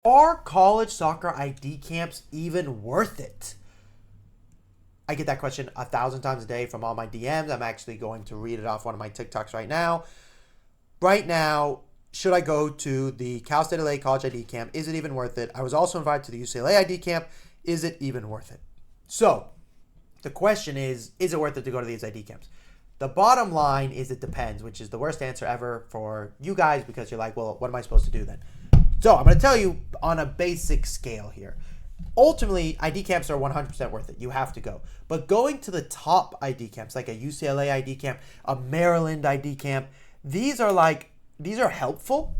Are college soccer ID camps even worth it? I get that question 1,000 times a day from all my DMs. I'm actually going to read it off one of my TikToks right now. Right now, should I go to the Cal State LA college ID camp? Is it even worth it? I was also invited to the UCLA ID camp. Is it even worth it? So, the question is it worth it to go to these ID camps? The bottom line is it depends, which is the worst answer ever for you guys because you're like, well, what am I supposed to do then? So I'm going to tell you on a basic scale here. Ultimately, ID camps are 100% worth it. You have to go. But going to the top ID camps, like a UCLA ID camp, a Maryland ID camp, these are helpful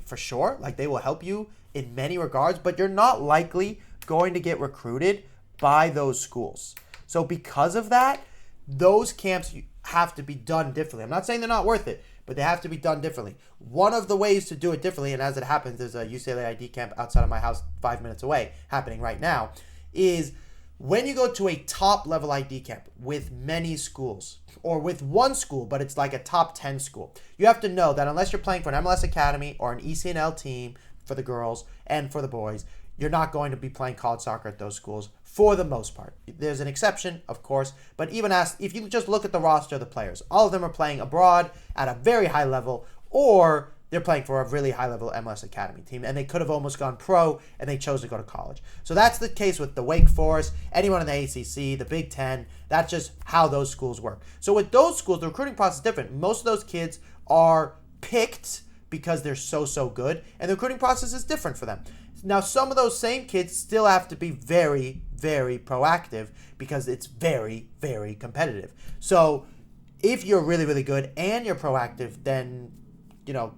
for sure. Like they will help you in many regards, but you're not likely going to get recruited by those schools. So because of that, those camps have to be done differently. I'm not saying they're not worth it, but they have to be done differently. One of the ways to do it differently, and as it happens, there's a UCLA ID camp outside of my house 5 minutes away happening right now, is when you go to a top level ID camp with many schools, or with one school, but it's like a top 10 school, you have to know that unless you're playing for an MLS Academy or an ECNL team for the girls and for the boys, you're not going to be playing college soccer at those schools for the most part. There's an exception, of course, but even if you just look at the roster of the players, all of them are playing abroad at a very high level, or they're playing for a really high level MLS Academy team, and they could have almost gone pro, and they chose to go to college. So that's the case with the Wake Forest, anyone in the ACC, the Big Ten. That's just how those schools work. So with those schools, the recruiting process is different. Most of those kids are picked because they're so good, and the recruiting process is different for them. Now, some of those same kids still have to be very, very proactive because it's very, very competitive. So if you're really, really good and you're proactive, then,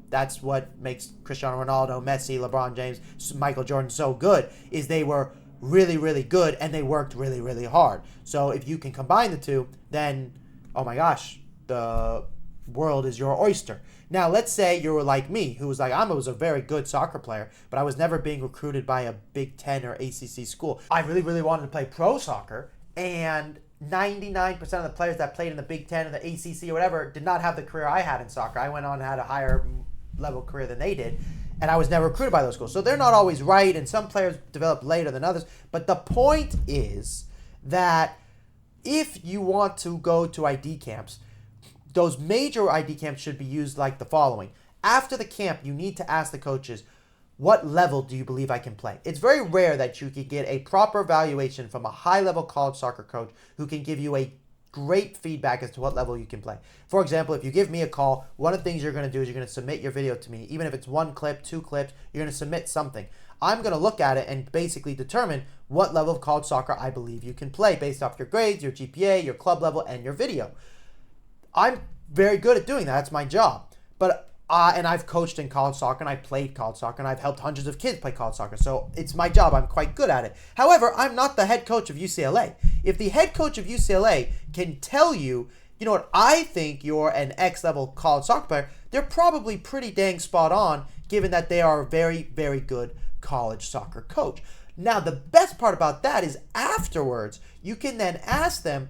that's what makes Cristiano Ronaldo, Messi, LeBron James, Michael Jordan so good, is they were really, really good and they worked really, really hard. So if you can combine the two, then, oh my gosh, the world is your oyster. Now, let's say you were like me, who was like, I was a very good soccer player, but I was never being recruited by a Big Ten or ACC school. I really, really wanted to play pro soccer, and 99% of the players that played in the Big Ten or the ACC or whatever did not have the career I had in soccer. I went on and had a higher level career than they did, and I was never recruited by those schools. So they're not always right, and some players develop later than others. But the point is that if you want to go to ID camps, those major ID camps should be used like the following. After the camp, you need to ask the coaches, what level do you believe I can play? It's very rare that you can get a proper evaluation from a high-level college soccer coach who can give you a great feedback as to what level you can play. For example, if you give me a call, one of the things you're going to do is you're going to submit your video to me. Even if it's 1 clip, 2 clips, you're going to submit something. I'm going to look at it and basically determine what level of college soccer I believe you can play based off your grades, your GPA, your club level, and your video. I'm very good at doing that. That's my job. And I've coached in college soccer, and I played college soccer, and I've helped hundreds of kids play college soccer. So it's my job. I'm quite good at it. However, I'm not the head coach of UCLA. If the head coach of UCLA can tell you, you know what, I think you're an X-level college soccer player, they're probably pretty dang spot on, given that they are a very, very good college soccer coach. Now, the best part about that is afterwards, you can then ask them,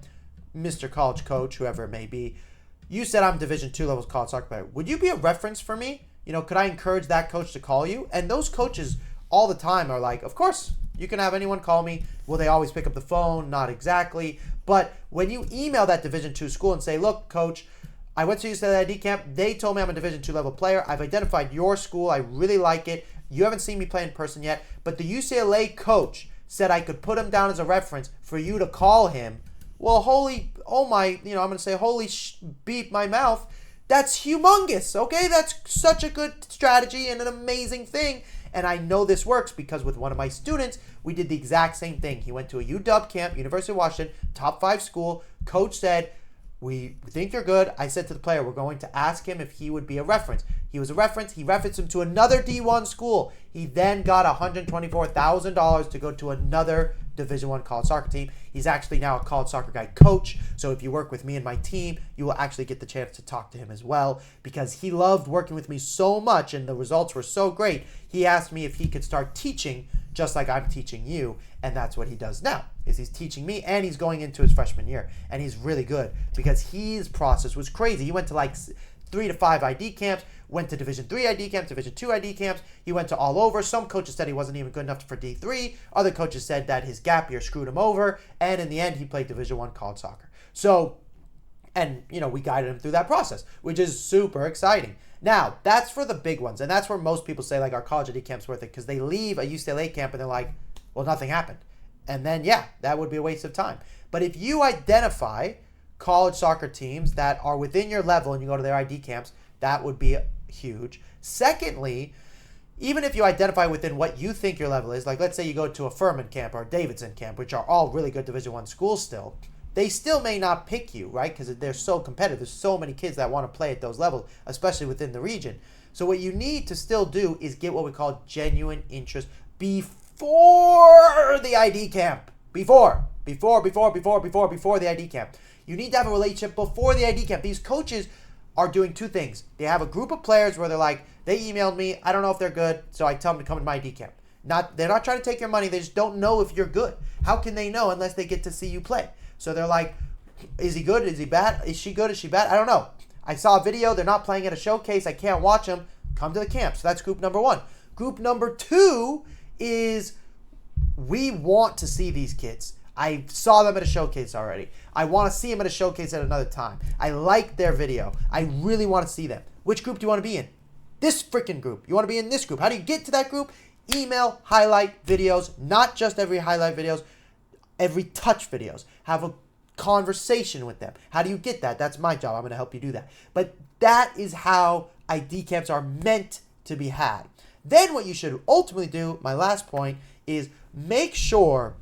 Mr. College Coach, whoever it may be, you said I'm Division II level college soccer player. Would you be a reference for me? Could I encourage that coach to call you? And those coaches all the time are like, of course, you can have anyone call me. Will they always pick up the phone? Not exactly. But when you email that Division II school and say, look, coach, I went to UCLA ID camp. They told me I'm a Division II level player. I've identified your school. I really like it. You haven't seen me play in person yet. But the UCLA coach said I could put him down as a reference for you to call him. Well, I'm going to say, beep my mouth. That's humongous, okay? That's such a good strategy and an amazing thing. And I know this works because with one of my students, we did the exact same thing. He went to a UW camp, University of Washington, top 5 school. Coach said, we think you're good. I said to the player, we're going to ask him if he would be a reference. He was a reference. He referenced him to another D1 school. He then got $124,000 to go to another Division I college soccer team. He's actually now a college soccer guy coach. So if you work with me and my team, you will actually get the chance to talk to him as well because he loved working with me so much and the results were so great. He asked me if he could start teaching just like I'm teaching you, and that's what he does now. Is he's teaching me, and he's going into his freshman year, and he's really good because his process was crazy. He went to 3 to 5 ID camps, went to Division 3 ID camps, Division 2 ID camps. He went to all over. Some coaches said he wasn't even good enough for D3. Other coaches said that his gap year screwed him over. And in the end, he played Division 1 college soccer. So, and, we guided him through that process, which is super exciting. Now, that's for the big ones. And that's where most people say, like, our college ID camp's worth it, because they leave a UCLA camp and they're like, well, nothing happened. And then, yeah, that would be a waste of time. But if you identify college soccer teams that are within your level and you go to their ID camps, that would be huge. Secondly, even if you identify within what you think your level is, like let's say you go to a Furman camp or a Davidson camp, which are all really good Division I schools still, they still may not pick you, right? Because they're so competitive. There's so many kids that want to play at those levels, especially within the region. So what you need to still do is get what we call genuine interest before the ID camp. Before the ID camp. You need to have a relationship before the ID camp. These coaches are doing two things. They have a group of players where they're like, they emailed me, I don't know if they're good, so I tell them to come to my ID camp. They're not trying to take your money, they just don't know if you're good. How can they know unless they get to see you play? So they're like, is he good? Is he bad? Is she good? Is she bad? I don't know. I saw a video, they're not playing at a showcase, I can't watch them. Come to the camp. So that's group number one. Group number two is we want to see these kids. I saw them at a showcase already. I want to see them at a showcase at another time. I like their video. I really want to see them. Which group do you want to be in? This freaking group. You want to be in this group. How do you get to that group? Email highlight videos, not just every highlight videos, every touch videos. Have a conversation with them. How do you get that? That's my job. I'm going to help you do that. But that is how ID camps are meant to be had. Then what you should ultimately do, my last point, is make sure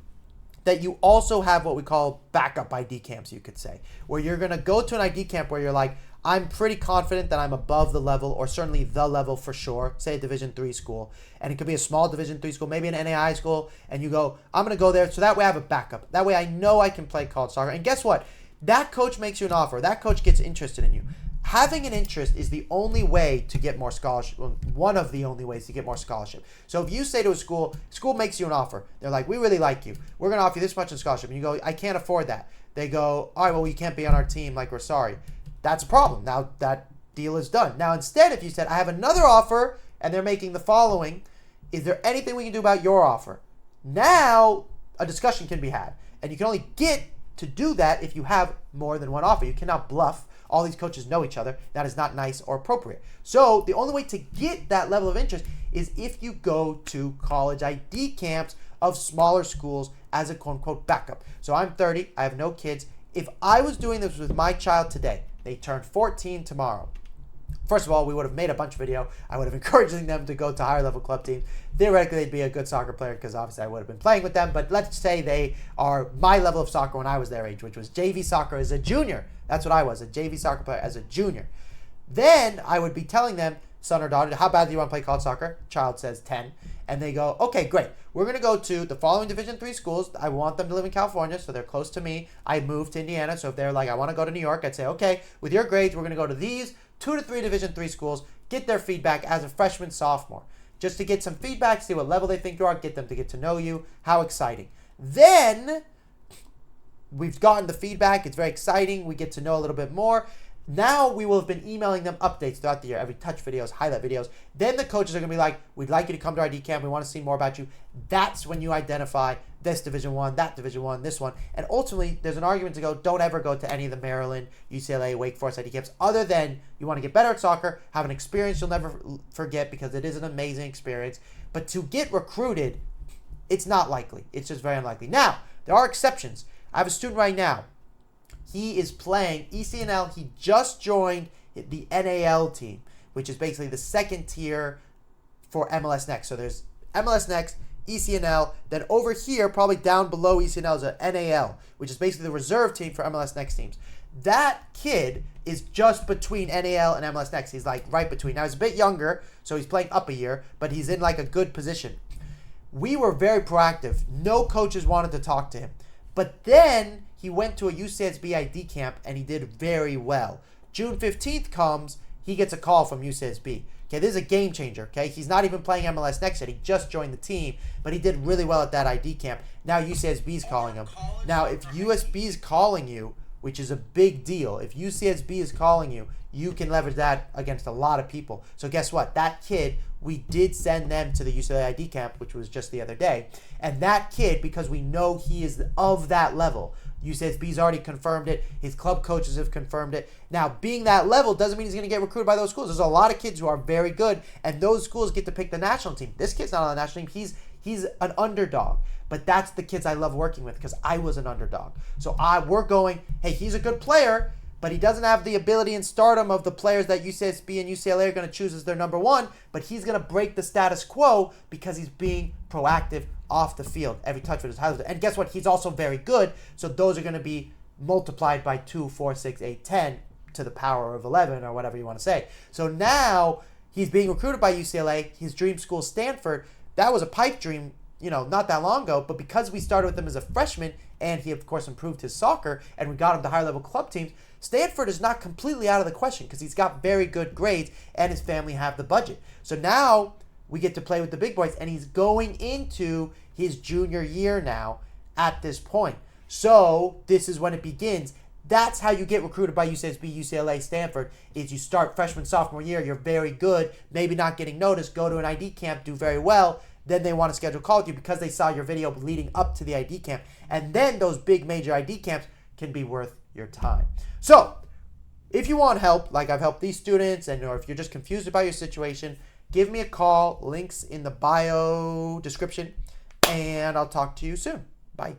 that you also have what we call backup ID camps, you could say, where you're going to go to an ID camp where you're like, I'm pretty confident that I'm above the level, or certainly the level for sure, say a Division 3 school, and it could be a small Division 3 school, maybe an NAI school, and you go, I'm going to go there, so that way I have a backup. That way I know I can play college soccer. And guess what? That coach makes you an offer. That coach gets interested in you. Having an interest is the only way to get more scholarship, one of the only ways to get more scholarship. So if you say to a school makes you an offer. They're like, we really like you. We're going to offer you this much in scholarship. And you go, I can't afford that. They go, all right, well, you can't be on our team. Like, we're sorry. That's a problem. Now that deal is done. Now, instead, if you said, I have another offer, and they're making the following, is there anything we can do about your offer? Now, a discussion can be had. And you can only get to do that if you have more than one offer. You cannot bluff. All these coaches know each other. That is not nice or appropriate. So the only way to get that level of interest is if you go to college ID camps of smaller schools as a quote-unquote backup. So I'm 30. I have no kids. If I was doing this with my child today, they turn 14 tomorrow. First of all, we would have made a bunch of video. I would have encouraging them to go to higher level club teams. Theoretically, they'd be a good soccer player because obviously I would have been playing with them. But let's say they are my level of soccer when I was their age, which was JV soccer as a junior. That's what I was, a JV soccer player as a junior. Then I would be telling them, son or daughter, how bad do you want to play college soccer? Child says 10. And they go, okay, great. We're going to go to the following Division 3 schools. I want them to live in California, so they're close to me. I moved to Indiana, so if they're like, I want to go to New York, I'd say, okay, with your grades, we're going to go to these 2 to 3 Division 3 schools, get their feedback as a freshman, sophomore, just to get some feedback, see what level they think you are, get them to get to know you. How exciting. Then we've gotten the feedback. It's very exciting. We get to know a little bit more. Now we will have been emailing them updates throughout the year, every touch videos, highlight videos. Then the coaches are going to be like, we'd like you to come to our D camp. We want to see more about you. That's when you identify this Division 1, that Division 1, this one. And ultimately, there's an argument to go, don't ever go to any of the Maryland, UCLA, Wake Forest ID camps, other than you want to get better at soccer, have an experience you'll never forget because it is an amazing experience. But to get recruited, it's not likely. It's just very unlikely. Now, there are exceptions. I have a student right now. He is playing ECNL. He just joined the NAL team, which is basically the second tier for MLS Next. So there's MLS Next, ECNL, then over here, probably down below ECNL is a NAL, which is basically the reserve team for MLS Next teams. That kid is just between NAL and MLS Next. He's like right between. Now he's a bit younger, so he's playing up a year, but he's in like a good position. We were very proactive. No coaches wanted to talk to him. But then he went to a UCSB ID camp and he did very well. June 15th comes, he gets a call from UCSB. Okay, this is a game changer, okay? He's not even playing MLS Next yet. He just joined the team, but he did really well at that ID camp. Now UCSB is calling him. Now, if USB is calling you, which is a big deal, if UCSB is calling you, you can leverage that against a lot of people. So guess what? That kid, we did send them to the UCLA ID camp, which was just the other day. And that kid, because we know he is of that level, UCSB's already confirmed it. His club coaches have confirmed it. Now, being that level doesn't mean he's going to get recruited by those schools. There's a lot of kids who are very good, and those schools get to pick the national team. This kid's not on the national team. He's an underdog. But that's the kids I love working with because I was an underdog. So we're going, hey, he's a good player, but he doesn't have the ability and stardom of the players that UCSB and UCLA are going to choose as their number one, but he's going to break the status quo because he's being proactive off the field. Every touch with his highlights. And guess what? He's also very good, so those are going to be multiplied by 2, 4, 6, 8, 10 to the power of 11 or whatever you want to say. So now he's being recruited by UCLA. His dream school, Stanford. That was a pipe dream, not that long ago, but because we started with him as a freshman and he, of course, improved his soccer and we got him to higher level club teams, Stanford is not completely out of the question because he's got very good grades and his family have the budget. So now we get to play with the big boys and he's going into his junior year now at this point. So this is when it begins. That's how you get recruited by UCSB, UCLA, Stanford, is you start freshman, sophomore year, you're very good, maybe not getting noticed, go to an ID camp, do very well, then they want to schedule a call with you because they saw your video leading up to the ID camp. And then those big major ID camps can be worth your time. So if you want help, like I've helped these students, or if you're just confused about your situation, give me a call. Links in the bio description, and I'll talk to you soon. Bye.